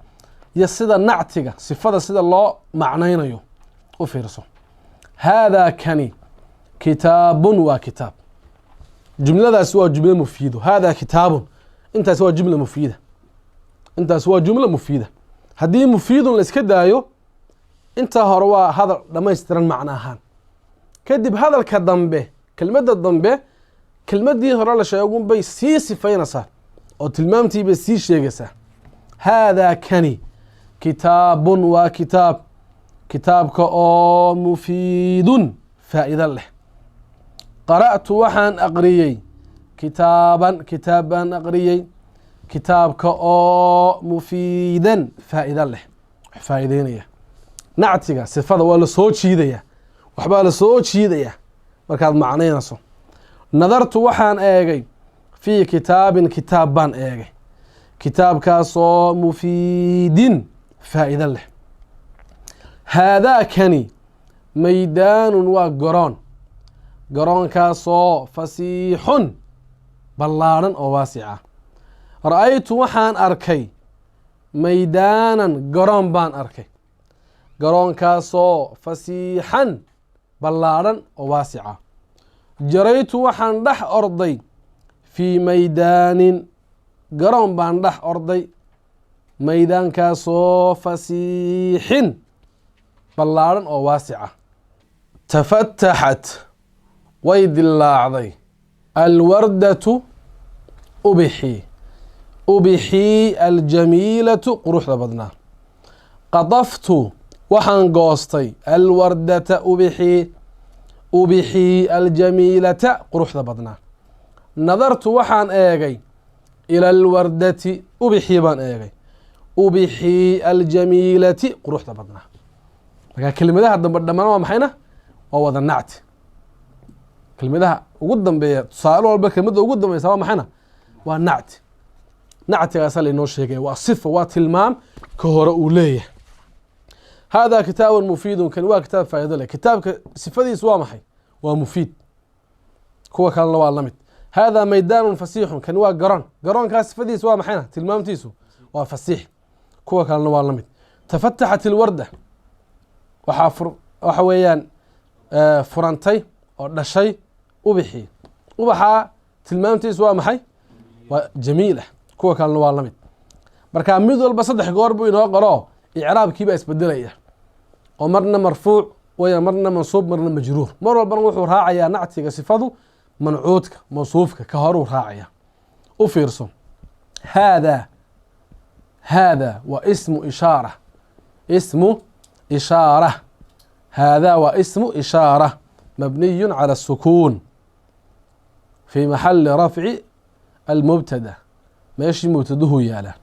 iyo sida nactiga sifada sida loo macnaynayo u fiirso. haadaa kani kitaabun, waa kitaab. jumladaasi waa jumlo mufiido. haadaa kitaabun, intaasi waa jumla mufiida. intaasi waa jumla mufiida. haddii mufiidun la iska daayo, intaa hore waa hadal dhammaystiran macno ahaan. kadib hadalka dambe, kelmadda dambe, kelmaddii hore la sheegun bay sii sifaynaysaa oo tilmaamtii bay sii sheegaysaa. haadaa kani kitaabun, waa kitaab. kitaabka oo mufiidun, faa'ido leh. qara'tu waxaan aqriyey kitaaban, kitaab baan aqriyey. kitaabka oo mufiidan, faa'ido leh, wax faa'ideynaya. nactiga sifada waa la soo jiidaya, waxbaa la soo jiidaya markaad macnaynayso. nadartu waxaan eegay fii kitaabin, kitaab baan eegay. kitaabkaasoo mufiidin, faa'ido leh. haadaa kani maydaanun, waa garoon. garoonkaasoo fasiixun, ballaadhan oo waasica. ra'aytu waxaan arkay maydaanan, garoon baan arkay. garoonkaasoo fasiixan, ballaadhan oo waasica. jaraytu waxaan dhex orday fii maydaanin, garoon baan dhex orday. maydaankaasoo fasiixin, ballaadhan oo waasica. tafataxat, way dilaacday. alwardatu, ubixii. ubixii aljamiilatu, quruxda badnaa. qadaftu, waxaan goostay. alwardata, ubixii. ubixii aljamiilata, quruxda badnaa. nadartu waxaan eegay ila alwardati, ubixii baan eegay. ubixii aljamiilati, quruxda badnaa. markaa kelimadaha dambe dhammaan waa maxayna? waa wada nacti. kelimadaha ugu dambeeya, tusaale walba kelimada ugu dambeysa waa maxayna? waa nacti. nactigaasa laynoo sheegaya, waa sifa, waa tilmaam ka hore uu leeyahay. haadaa kitaabun mufiidun, kani waa kitaab faa'ido leh. kitaabka sifadiisu waa maxay? waa mufiid. kuwa kalena waa la mid. haadaa maydaanun fasiixun, kani waa garoon. garoonkaas sifadiisu waa maxayna? tilmaamtiisu waa fasiix. kuwa kalena waa la mid. tafataxat ilwarda, waxa weeyaan furantay oo dhashay ubixii. ubaxa tilmaamtiisu waa maxay waa jamiila kuwa kalena waa lamid marka mid walba saddex goor buu inoo qoro icraabkii baa isbedelaya oo marna marfuuc waya marna mansuub marna majruur mar walbana wuxuu raacayaa nactiga sifadu mancuudka mawsuufka ka horuu raacaya u fiirso hada wa ismu ishaara hada wa ismu ishaara mabniy calى السكون في محل رفع المبتدأ ماشي مبتدأه يالا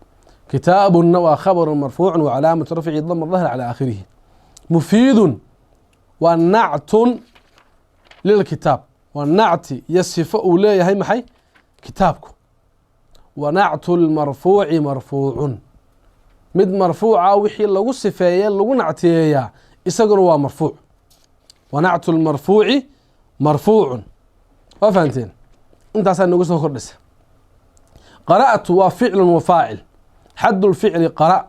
كتاب وخبر مرفوع وعلامة رفعه الضم الظاهر على آخره مفيد والنعت للكتاب والنعت يصف أولي هي محي كتابكم ونعت المرفوع مرفوع مد مرفوع وحي لو صفايا لو نعتيا اسغنا مرفوع ونعت المرفوع مرفوع وفهمتين انت عشان نقول سو كردس قرأت وفعل وفاعل حد الفعل قرأ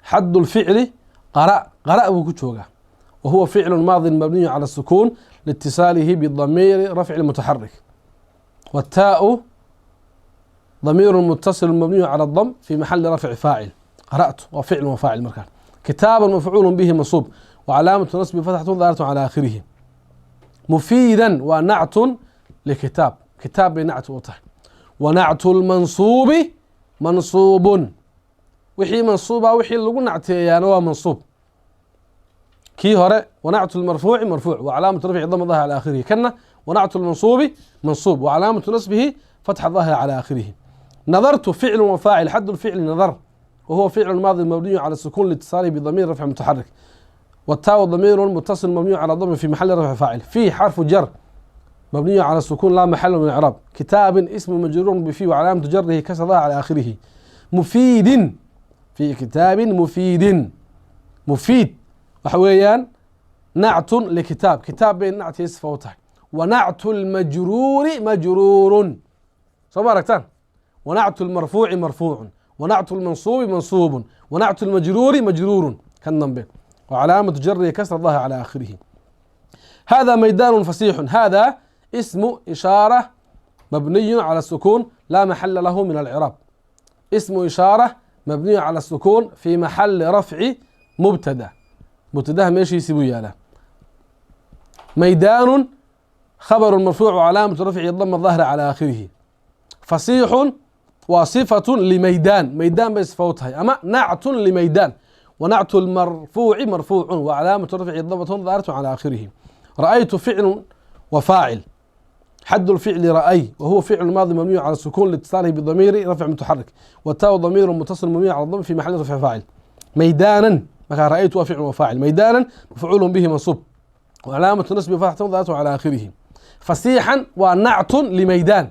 حد الفعل قرأ وكجوغا وهو فعل ماض مبني على السكون لاتصاله بالضمير رفع المتحرك والتاء ضمير متصل مبني على الضم في محل رفع فاعل قرأت وفعل وفاعل مركان كتابا مفعول به منصوب وعلامة نصب فتحة ظاهرة على آخره مفيدا ونعت لكتاب كتاب بنعت وطح ونعت المنصوب منصوب وحي منصوبة وحي اللي قلنا نعتيان هو منصوب كي هراء ونعت المرفوع مرفوع وعلامة رفع الضم الظاهر على آخره كنا ونعت المنصوب منصوب وعلامة نصبه فتح الظاهر على آخره نظرت فعل وفاعل حد الفعل نظر وهو فعل الماضي مبني على السكون لاتصاله بضمير رفع متحرك والتاء ضمير متصل مبني على ضم في محل رفع فاعل في حرف جر مبني على السكون لا محل من الإعراب كتاب اسم مجرور بفي وعلامة جره كسر على آخره مفيد في كتاب مفيد وحويان نعت لكتاب كتاب بين نعت يسفى وتح ونعت المجرور مجرور صباركتان ونعت المرفوع مرفوع ونعت المنصوب منصوب ونعت المجرور مجرور كالنبي وعلامة جره كسر الظاهر على آخره هذا ميدان فسيح هذا اسم إشارة مبني على السكون لا محل له من الإعراب اسم إشارة مبني على السكون في محل رفع مبتدأ مبتدأ ماشي يسيبوا ياله ميدان خبر مرفوع وعلامة رفع الضم الظاهر على آخره فصيح وصفة لميدان ميدان بس فوتها أما نعت لميدان ونعت المرفوع مرفوع وعلامة رفع الضم ظاهرة على آخره رأيت فعل وفاعل حد الفعل رأي وهو فعل ماضي مبني على السكون لاتصاله بضمير رفع متحرك والتاء ضمير متصل مبني على الضم في محل رفع فاعل ميدانا مكان رأيت وفعل وفاعل ميدانا مفعول به منصوب وعلامة نصب فتحة ظاهرة على آخره فصيحا ونعت لميدان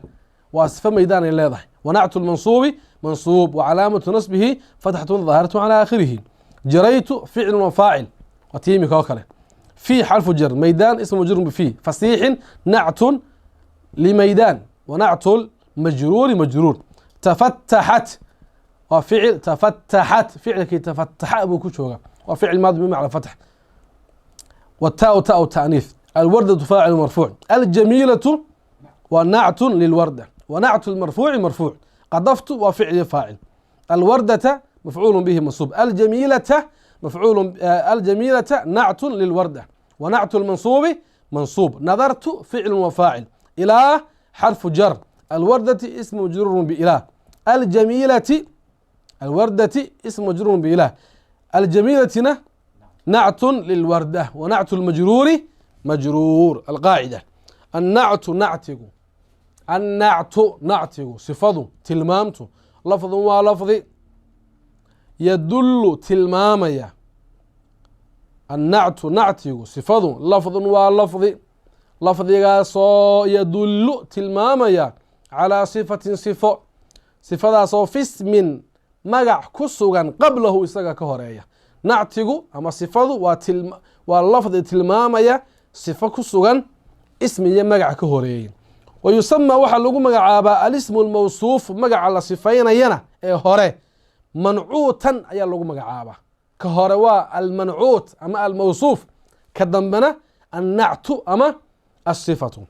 وصف ميدان لا يضح ونعت المنصوب منصوب وعلامة نصبه فتحة ظاهرة على آخره جريت فعل وفاعل وتيمي كوكله في حرف جر ميدان اسم مجرور بفيه فصيح نعت لميدان ونعت المجرور مجرور تفتحت وفعل تفتحت فعل كي تفتح أبو كشوغا وفعل ماضي مما على فتح والتاء تاء تأنيث الوردة فاعل مرفوع الجميلة ونعت للوردة ونعت المرفوع مرفوع قذفت وفعل فاعل الوردة مفعول به منصوب الجميلة مفعول الجميلة نعت للوردة ونعت المنصوب منصوب نظرت فعل وفاعل إلى حرف جر الوردة اسم مجرور بإله الجميلة الوردة اسم مجرور بإله الجميلة نعت للوردة ونعت المجرور مجرور القاعدة النعت نعتق النعت نعتق صفة تلمامت لفظ ولفظ يدل تلماميا النعت نعتق صفة لفظ ولفظ لفظ يدل تلماميا على صفة صفة في اسم مقع كسوغان قبله إساقا كهوريا نعتق أما صفة واللفظ تلماميا صفة كسوغان اسم مقع كهوريا ويسمى waxa lagu magacaabaa al-ismu al-mawsuuf magaca la sifaynayana ee hore mancuutan ayaa lagu magacaabaa ka hore waa al-mancuut ama al-mawsuuf ka dambana an-na'tu ama as-sifatu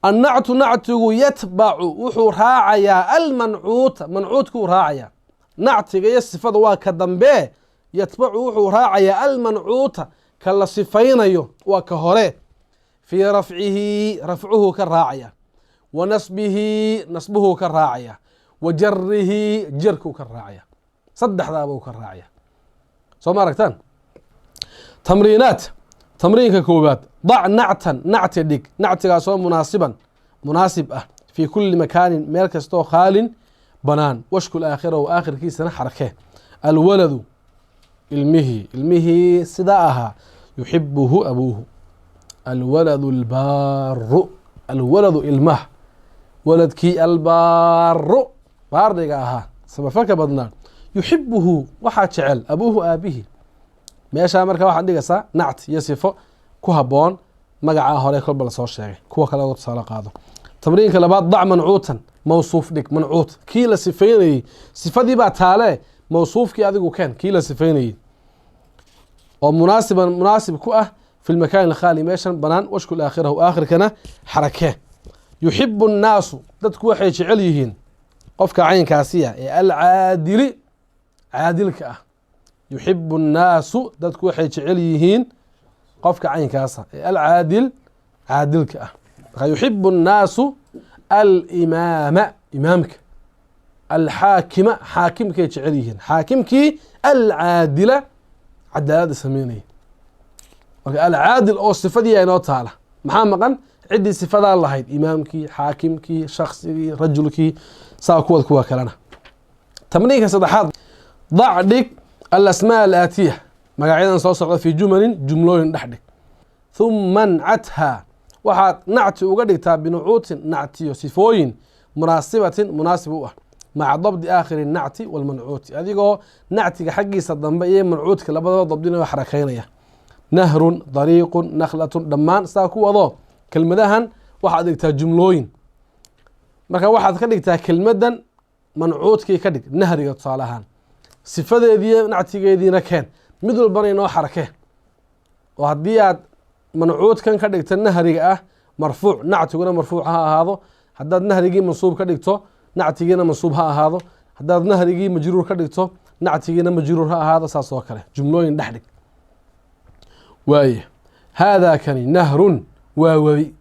annactu nactigu yatbacu wuxuu raacayaa almancuuta mancuudkuu raacayaa nactiga iyo sifada waa ka dambe yatbacu wuxuu raacayaa almancuuta ka la sifaynayo waa ka hore fii rafcihi rafcuhu ka raacaya wa nasbihi nasbuhu ka raacaya wa jarihi jarkuu ka raacaya saddexdaabuu ka raacaya soo ma aragtaan tamriinaat tamriinka koowaad dac nactan nacti dhig nactigaasoo munaasib ah fii kuli makaanin meel kastoo khaalin banaan washkul aakhirahu aakhirkiisana xarake alwaladu ilmihii sidaa ahaa yuxibuhu abuuhu alwaladu albaaru alwaladu ilmah waladkii albaaru baariga ahaa samafalka badnaa yuxibuhu waxaa jecel abuuhu aabihi meeshaa marka waxaad dhigaysaa nacti iyo sifo ku haboon magacaa hore kolba lasoo sheegay kuwa kale oo tusaale qaado tamriinka labaad dac mancuutan mawsuuf dhig mancuut kii la sifaynayey sifadii baa taale mawsuufkii adigu keen kii la sifaynayey oo munaasib ku ah fi lmakaan alkhaali meeshan banaan washkul aakhirahu aakhirkana xarakee yuxibu nnaasu dadku waxay jecel yihiin qofka caynkaasiya ee alcaadili caadilka ah yuxibu nnaasu dadku waxay jecel yihiin qofka caynkaasa ee alcaadil caadilka ah marka yuxibu nnaasu alimaama imaamka alxaakima xaakimkay jecel yihiin xaakimkii alcaadila cadaalada sameynaya marka alcaadil oo sifadii aynoo taala maxaa maqan ciddii sifadaa lahayd imaamkii xaakimkii shaksigii rajulkii saa kuwa kalena tamniinka saddexaad dac dhig alasmaa alaatiya magacyadan soo socda fii jumalin jumlooyin dhex dhig huma ncathaa waxaad nacti uga dhigtaa binucuutin nactiyo sifooyin munaasibatin munaasib u ah maca dabdi aakhiri nacti walmancuuti adigoo nactiga xaggiisa dambe iyo mancuudka labadaba dabdinao xarakaynaya nahrun dariiqun nakhlatun dhammaan saa ku wado kelmadahan waxaad dhigtaa jumlooyin marka waxaad ka dhigtaa kelmadan mancuudkii ka dhig nahriga tusaale ahaan sifadeediiyo nactigeediina keen mid walbana inoo xarakee oo haddii aad mancuudkan ka dhigta nahriga ah marfuuc nactiguna marfuuc ha ahaado haddaad nahrigii mansuub ka dhigto nactigiina mansuub ha ahaado haddaad nahrigii majruur ka dhigto nactigiina majruur ha ahaado saas oo kale jumlooyin dhex dhig waaye haadaa kani nahrun waa webi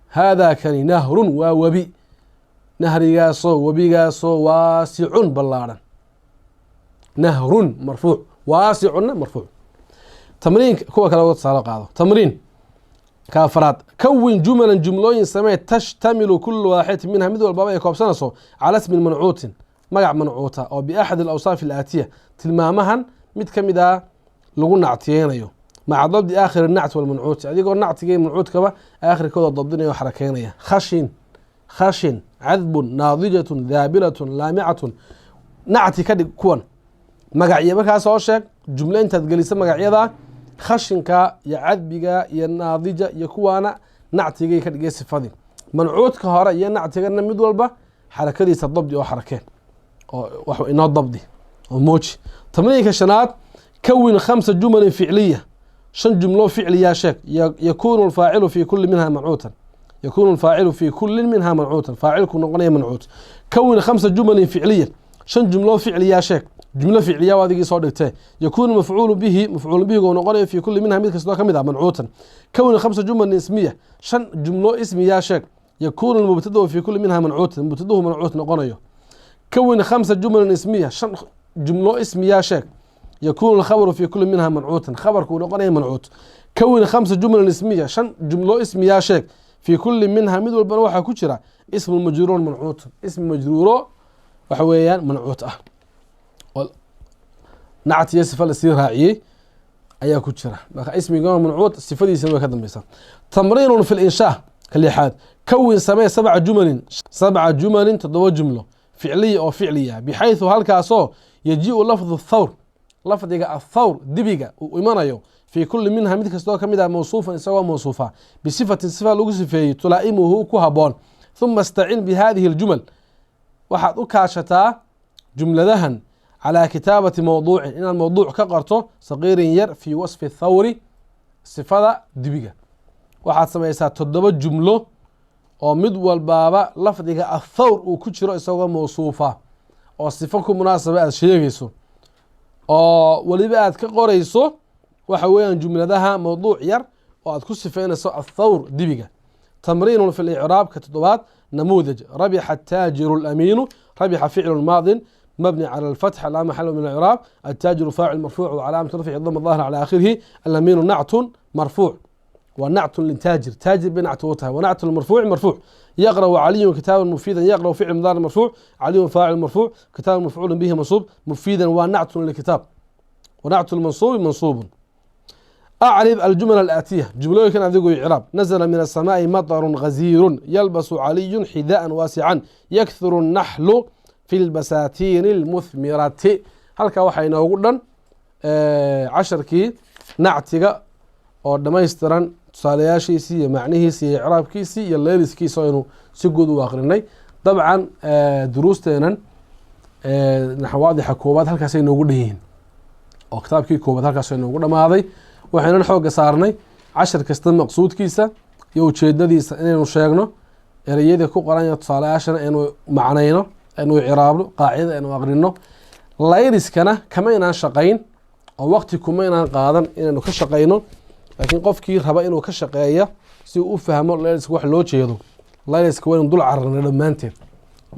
haadaa kani nahrun waa webi nahrigaasoo webigaasoo waasicun ballaadhan nahrun marfuuc waasicunna marfuuc tamriinka kuwa kale tusaale qaado tamriin ka afraad kawin jumalan jumlooyin samee tashtamilu kulu waaxidin minha mid walbaba ay koobsanayso cala smin mancuutin magac mancuuta oo biaxadi alawsaafi alaatiya tilmaamahan mid ka mid ah lagu nactiyeynayo maca dabdi aakhiri nacti walmancuuti adigoo nactigii mancuudkaba aakhirkooda dabdinayo xarakeynaya khashin cadbun naadijatun daabilatun laamicatun nacti ka dhig kuwan magacyo markaa soo sheeg jumlo intaad gelisa magacyada khashinka iyo cadbiga iyo naadija iyo kuwaana nactigay ka dhigay sifadii mancuudka hore iyo nactigana mid walba xarakadiisa dabdi oo xarakeen oo wax inoo dabdi oo mooji tamriinka shanaad kawin 5 jumal ficliya 5 jumlo ficliya sheeg yakunu alfaacilu fi kulli minha mancuutan yakunu alfaacilu fi kulli minha mancuutan faacilku noqonaya mancuut kawin 5 jumal ficliya 5 jumlo ficliya sheeg جملة فعلية وهذه صار دكتور يكون مفعول به ونقول في كل منها مثل كسر كمذا منعوتا كون 5 جمل اسمية شن جملة اسمية شك يكون المبتدأ في كل منها منعوتا المبتدأ منعوت نقول كون 5 جمل اسمية شن جملة اسمية شك يكون الخبر في كل منها منعوتا خبر كون نقول منعوت كون 5 جمل اسمية شن جملة اسمية شك في كل منها مثل البنوحة كشرة اسم المجرور منعوت اسم مجرور وحويان منعوت نعتي صفة لسي راعيه أيا كجرة اسمي قام منعوت صفة يسمى كذا مثلا تمرين في الإنشاء كاللحاد كون سماء 7 جمل تضوى جملة فعلية أو فعلية بحيث هالكاسو يجيء لفظ الثور لفظ الثور دبيقة وإيمانيو في كل منها مثل كستوى كمدها موصوفا سواء موصوفا صفة لوكسفي تلائمه كهبون ثم استعين بهذه الجمل واحد أكاشتا جملة ذهن على كتابة موضوع إن الموضوع كقرته صغير ير في وصف الثوري صفة دبيقة واحد سميسات تدبى جملة oo mid walbaaba lafdiga athawr uu ku jiro isagoo mawsuufa oo sifo ku munaasaba aad sheegayso oo waliba aad ka qorayso waxa weeyaan jumladaha mawduuc yar oo aad ku sifaynayso athawr dibiga. تمرين في الإعراب كتطبات نموذج ربح التاجر الأمين ربح فعل ماض مبني على الفتح لا محل من الإعراب التاجر فاعل مرفوع وعلامة رفعه الضم الظاهر على آخره الأمين نعت مرفوع ونعت للتاجر تاجر بنعت وتها ونعت المرفوع مرفوع يقرأ علي كتابا مفيدا يقرأ فعل مضارع مرفوع علي فاعل مرفوع كتاب مفعول به منصوب مفيدا ونعت للكتاب ونعت المنصوب منصوب. أعرب الجمل الآتية جملة كان أذيقوا إعراب نزل من السماء مطر غزير يلبس علي حذاء واسعا يكثر النحل في البساتين المثمرة هلكا waxayna ugu dhan 10kii nactiga oo dhamaystiran tusaalayaashiisii iyo macnihiisii iyo i'raabkiisii iyo leeliskiisa aynu si guud u aqrinay dabcan duruusteenan naxwaadixa koobaad halkaas ay noogu dhayihiin oo kitaabkii koobaad halkaas ay noogu dhamaaday waxayna xooga saarnay 10 kasta maqsuudkiisa iyo ujeedadiisa inaynu sheegno ereyada ku qoran tusaalayaashana inuu macnayno inuu i'raabno qaacida inuu aqrino layriskana kama inaan shaqayn oo waqti kuma inaan qaadan inaynu ka shaqayno laakiin qofkii raba inuu ka shaqeeyo si uu u fahmo layriska wax loo jeedo layriska waa in dul cararno dhamaanteed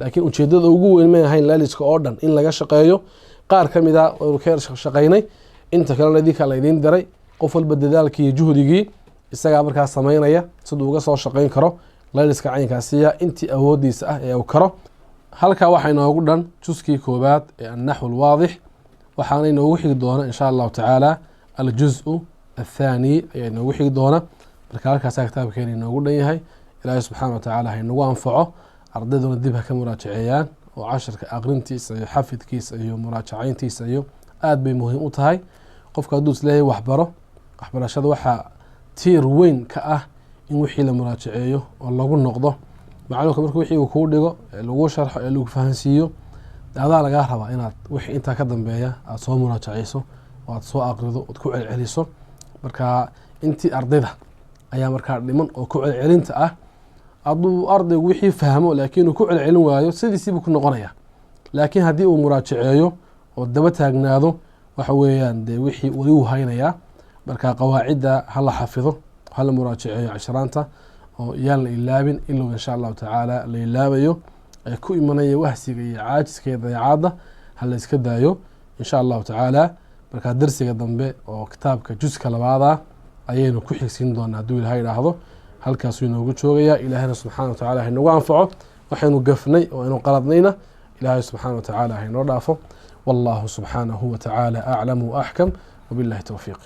laakiin ujeedada ugu weyn ma ahayn layriska oo dhan in laga shaqeeyo qaar kamid ah oo ka shaqaynay inta kale ladika la idin diray qof walba dadaalkii iyo juhdigii isaga markaa sameynaya sidoo uga soo shaqeyn karo layliska caynkaasiya intii awoodiisa ah ee uu karo halka waxa inoogu dhan juskii koobaad ee an-nahw al-waadih waxaana inoogu xigi doona insha Allah ta'ala al-juz'u الثاني ay inoogu xigi doona marka halkaas kitaabkeena inoogu dhan yahay Ilaahay subhanahu wa ta'ala ha inoogu anfaco ardayduna dib ha ka muraajaceeyaan oo 10ka aqrintiisa iyo xafidkiisa iyo muraajacayntiisa iyo aad bay muhiim u tahay qofka hadduu isleeyahay waxbarashada waxaa tiir weyn ka ah in wixii la muraajaceeyo oo lagu noqdo macluumka markuu wixii uu kuu dhigo lagu sharxo ee lagu fahansiiyo adaa lagaa rabaa inaad wixii intaa ka dambeeya aad soo muraajacayso oo aad soo aqrido ood ku celceliso marka intii ardayda ayaa markaa dhiman oo ku celcelinta ah hadduu ardaygu wixii fahmo laakiin uu ku celcelin waayo sidiisiibuu ku noqonaya laakiin haddii uu muraajaceeyo oo daba taagnaado waxa weeyaan dee wixii wali uu haynayaa marka qawaacidda hala xafido hala muraajaceeyo casharaanta oo yaan la ilaabin ilaa insha Allah ta'ala la ilaabayo ay ku imanaya wahsiga iyo caajiska dayaacada hala iska daayo insha Allah ta'ala marka darsiga dambe oo kitaabka juska labaada ayaynu ku xigsiin doonaa hadduu Ilaahay yiraahdo halkaas uu inoogu joogaya Ilaahayna subhanahu wa ta'ala ha inoogu anfaco waxaynu gafnay oo inuu qaladnayna Ilaahay subhanahu wa ta'ala ha inoo dhaafo والله سبحانه وتعالى أعلم وأحكم وبالله توفيق.